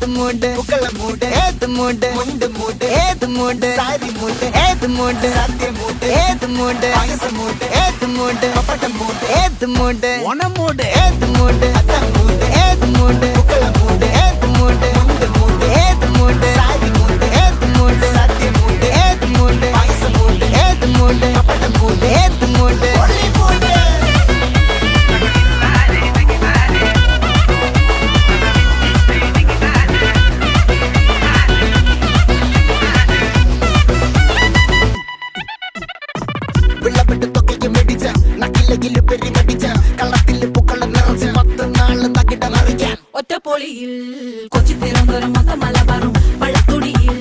ഏത് മൂട് പുക്കള മൂട് ഏത് മൂട് മുണ്ട് മൂട് ഏത് മൂട് സാരി മൂട് ഏത് മൂട് സത്യ മൂട് ഏത് മൂട് പായസ മൂട് ഏത് മൂട് പപ്പടം മൂട് ഏത് മൂട് ഓണം മൂട് ഏത് മൂട് അത്തം മൂട് ഏത് മൂട് പുക്കള മൂട് ഏത് മൂട് മുണ്ട് മൂട് ഏത് മൂട് സാരി മൂട് ഏത് മൂട് സത്യ മൂട് ഏത് മൂട് പായസ മൂട് ഏത് മൂട് പപ്പടം മൂട് ഏത് മൂട് ഒറ്റപ്പൊളിയിൽ കൊച്ചി തിരുവനന്തപുരം മൊത്തം മലബാറും വള്ളത്തുടിയിൽ